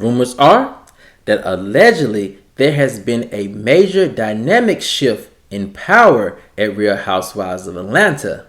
Rumors are that allegedly there has been a major dynamic shift in power at Real Housewives of Atlanta,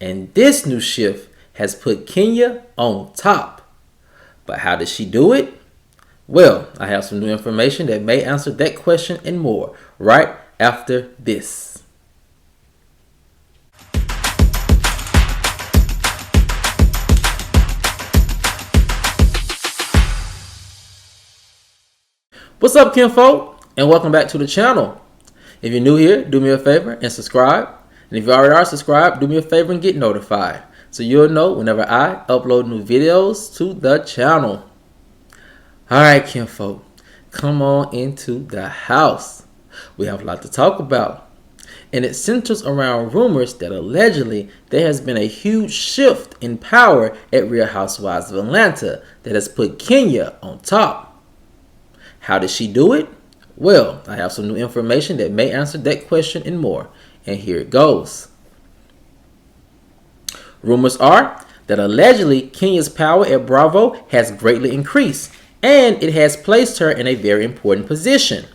and this new shift has put Kenya on top. But how did she do it? Well, I have some new information that may answer that question and more right after this. What's up, kinfolk, and welcome back to the channel. If you're new here, do me a favor and subscribe. And if you already are subscribed, do me a favor and get notified so you'll know whenever I upload new videos to the channel. Alright, kinfolk, come on into the house. We have a lot to talk about. And it centers around rumors that allegedly there has been a huge shift in power at Real Housewives of Atlanta that has put Kenya on top. How did she do it? Well, I have some new information that may answer that question and more. And here it goes. Rumors are that allegedly Kenya's power at Bravo has greatly increased, and it has placed her in a very important position.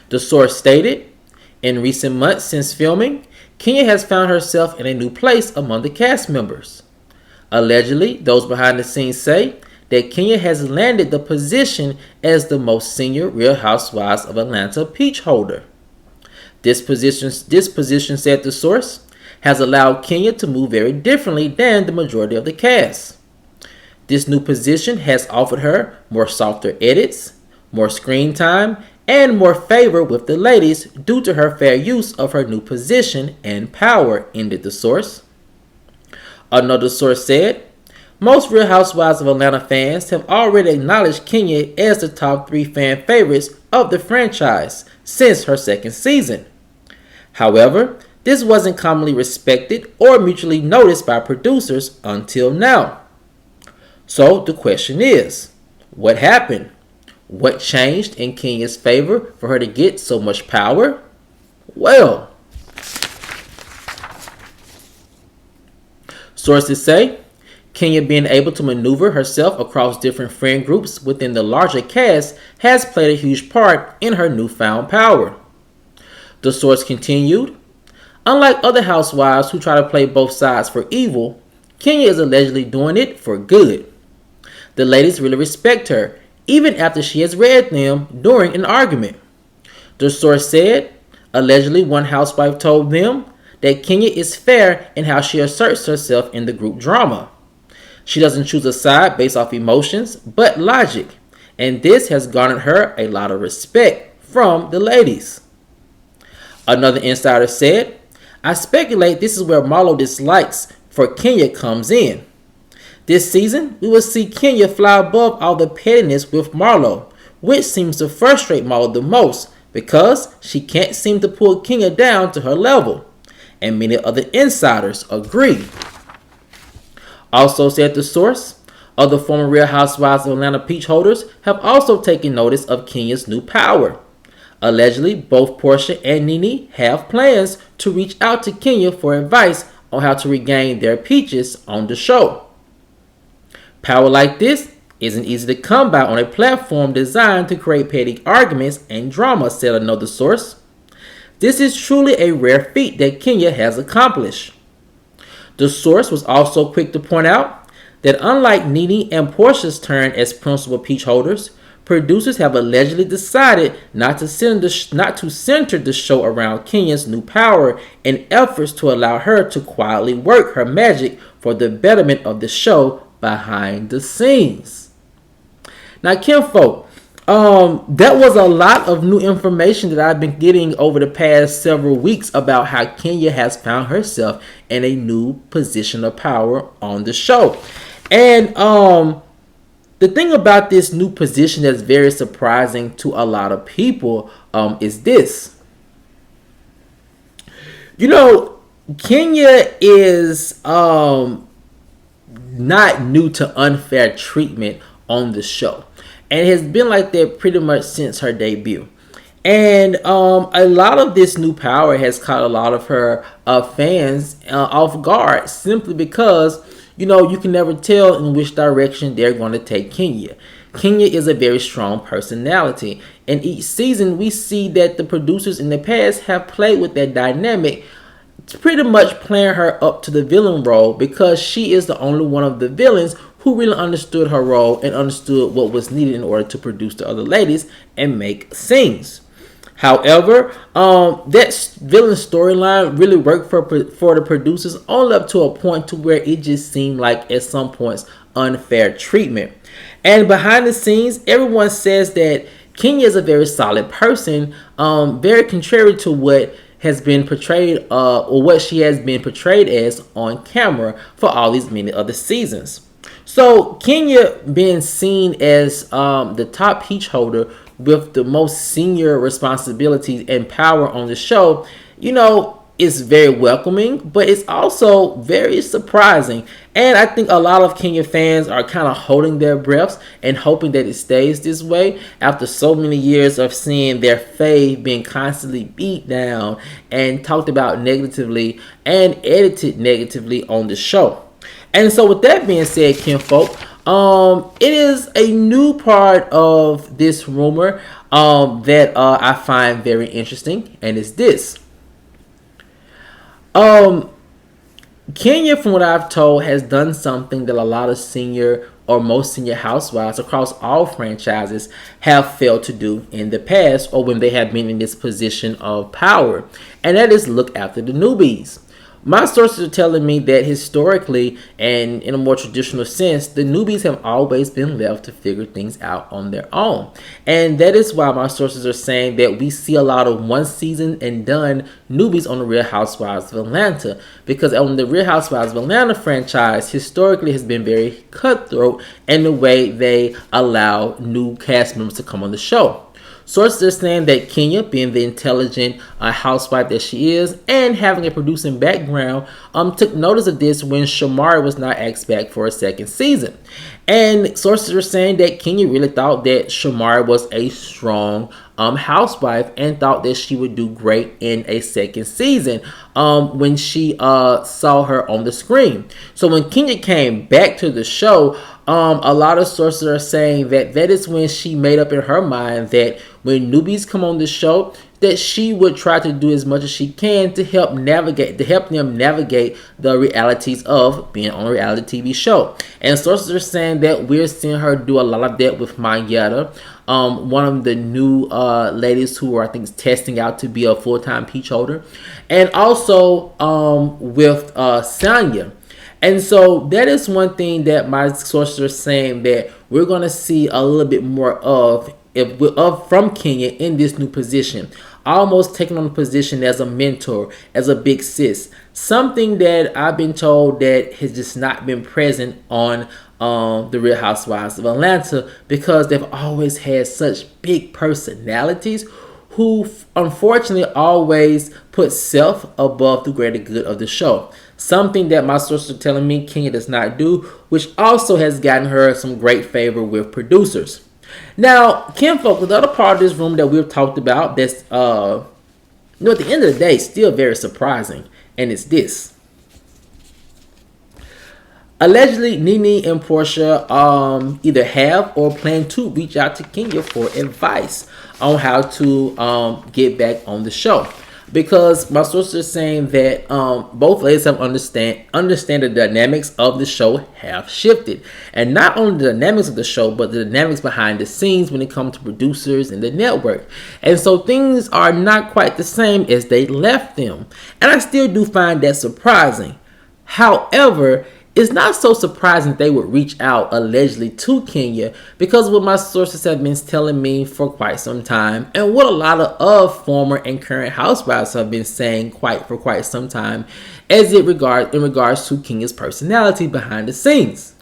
The source stated, in recent months since filming, Kenya has found herself in a new place among the cast members. Allegedly, those behind the scenes say that Kenya has landed the position as the most senior Real Housewives of Atlanta peach holder. This position, said the source, has allowed Kenya to move very differently than the majority of the cast. This new position has offered her more softer edits, more screen time, and more favor with the ladies due to her fair use of her new position and power, ended the source. Another source said, most Real Housewives of Atlanta fans have already acknowledged Kenya as the top 3 fan favorites of the franchise since her second season. However, this wasn't commonly respected or mutually noticed by producers until now. So the question is, what happened? What changed in Kenya's favor for her to get so much power? Well, sources say Kenya being able to maneuver herself across different friend groups within the larger cast has played a huge part in her newfound power. The source continued, unlike other housewives who try to play both sides for evil, Kenya is allegedly doing it for good. The ladies really respect her, even after she has read them during an argument. The source said, allegedly one housewife told them that Kenya is fair in how she asserts herself in the group drama. She doesn't choose a side based off emotions, but logic, and this has garnered her a lot of respect from the ladies. Another insider said, I speculate this is where Marlo dislikes for Kenya comes in. This season, we will see Kenya fly above all the pettiness with Marlo, which seems to frustrate Marlo the most because she can't seem to pull Kenya down to her level, and many other insiders agree. Also, said the source, other former Real Housewives of Atlanta peach holders have also taken notice of Kenya's new power. Allegedly, both Portia and Nene have plans to reach out to Kenya for advice on how to regain their peaches on the show. Power like this isn't easy to come by on a platform designed to create petty arguments and drama, said another source. This is truly a rare feat that Kenya has accomplished. The source was also quick to point out that unlike Nene and Portia's turn as principal peach holders, producers have allegedly decided not to center the show around Kenya's new power in efforts to allow her to quietly work her magic for the betterment of the show behind the scenes. Now, kinfolk, that was a lot of new information that I've been getting over the past several weeks about how Kenya has found herself in a new position of power on the show. And the thing about this new position that's very surprising to a lot of people is this. You know, Kenya is not new to unfair treatment on the show. And it has been like that pretty much since her debut. And a lot of this new power has caught a lot of her fans off guard simply because, you know, you can never tell in which direction they're going to take Kenya. Kenya is a very strong personality. In each season, we see that the producers in the past have played with that dynamic, pretty much playing her up to the villain role because she is the only one of the villains who really understood her role and understood what was needed in order to produce the other ladies and make scenes. However, that villain storyline really worked for the producers only up to a point to where it just seemed like at some points unfair treatment. And behind the scenes, everyone says that Kenya is a very solid person, very contrary to what has been portrayed or what she has been portrayed as on camera for all these many other seasons. So Kenya being seen as the top peach holder with the most senior responsibilities and power on the show, is very welcoming, but it's also very surprising. And I think a lot of Kenya fans are kind of holding their breaths and hoping that it stays this way after so many years of seeing their fave being constantly beat down and talked about negatively and edited negatively on the show. And so with that being said, kinfolk, it is a new part of this rumor that I find very interesting, and it's this. Kenya, from what I've told, has done something that a lot of senior or most senior housewives across all franchises have failed to do in the past or when they have been in this position of power, and that is look after the newbies. My sources are telling me that historically and in a more traditional sense, the newbies have always been left to figure things out on their own. And that is why my sources are saying that we see a lot of one season and done newbies on the Real Housewives of Atlanta. Because on the Real Housewives of Atlanta franchise, historically has been very cutthroat in the way they allow new cast members to come on the show. Sources are saying that Kenya, being the intelligent housewife that she is and having a producing background, took notice of this when Shamari was not asked back for a second season. And sources are saying that Kenya really thought that Shamari was a strong housewife and thought that she would do great in a second season when she saw her on the screen. So when Kenya came back to the show, a lot of sources are saying that is when she made up in her mind that when newbies come on the show, that she would try to do as much as she can to help them navigate the realities of being on a reality TV show. And sources are saying that we're seeing her do a lot of that with Mayetta, one of the new ladies who are, I think, testing out to be a full-time peach holder, and also with Sanya. And so that is one thing that my sources are saying that we're going to see a little bit more of from Kenya in this new position, almost taking on the position as a mentor, as a big sis, something that I've been told that has just not been present on the Real Housewives of Atlanta, because they've always had such big personalities who unfortunately always put self above the greater good of the show. Something that my sources are telling me Kenya does not do, which also has gotten her some great favor with producers. Now, kinfolk, the other part of this room that we've talked about that's, at the end of the day, still very surprising, and it's this. Allegedly, Nene and Portia either have or plan to reach out to Kenya for advice on how to get back on the show. Because my sources are saying that both ladies have understand the dynamics of the show have shifted. And not only the dynamics of the show, but the dynamics behind the scenes when it comes to producers and the network. And so things are not quite the same as they left them. And I still do find that surprising. However, it's not so surprising they would reach out allegedly to Kenya, because what my sources have been telling me for quite some time, and what a lot of former and current housewives have been saying for quite some time, in regards to Kenya's personality behind the scenes.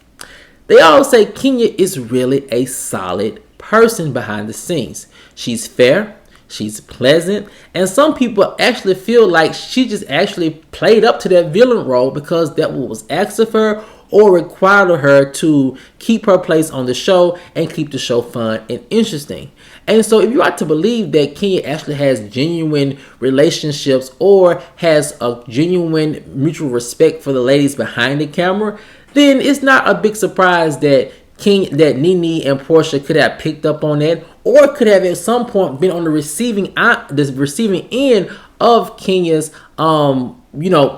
They all say Kenya is really a solid person behind the scenes. She's fair. She's pleasant, and some people actually feel like she just actually played up to that villain role because that was asked of her or required of her to keep her place on the show and keep the show fun and interesting. And so if you are to believe that Kenya actually has genuine relationships or has a genuine mutual respect for the ladies behind the camera, then it's not a big surprise that that Nene and Portia could have picked up on that, or could have at some point been on the receiving end of Kenya's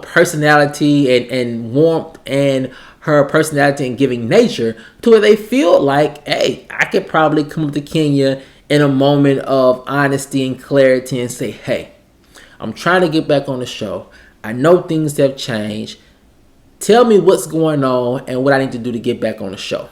personality and warmth, and her personality and giving nature, to where they feel like, hey, I could probably come up to Kenya in a moment of honesty and clarity and say, hey, I'm trying to get back on the show. I know things have changed. Tell me what's going on and what I need to do to get back on the show.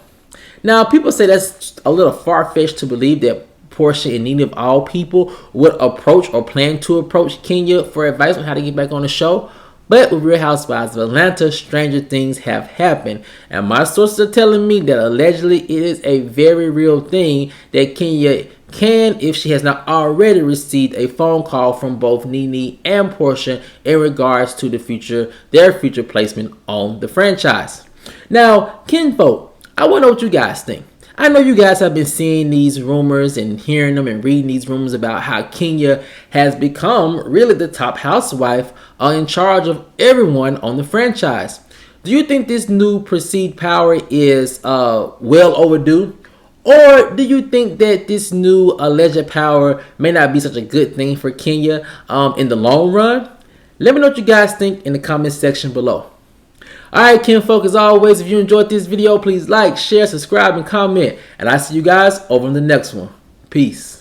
Now, people say that's a little far-fetched to believe that Portia and Nene, of all people, would approach or plan to approach Kenya for advice on how to get back on the show. But with Real Housewives of Atlanta, stranger things have happened. And my sources are telling me that allegedly it is a very real thing that Kenya can, if she has not already received a phone call from both Nene and Portia in regards to their future placement on the franchise. Now, kinfolk, I want to know what you guys think. I know you guys have been seeing these rumors and hearing them and reading these rumors about how Kenya has become really the top housewife in charge of everyone on the franchise. Do you think this new perceived power is well overdue? Or do you think that this new alleged power may not be such a good thing for Kenya in the long run? Let me know what you guys think in the comment section below. Alright, kinfolk, as always, if you enjoyed this video, please like, share, subscribe, and comment. And I'll see you guys over in the next one. Peace.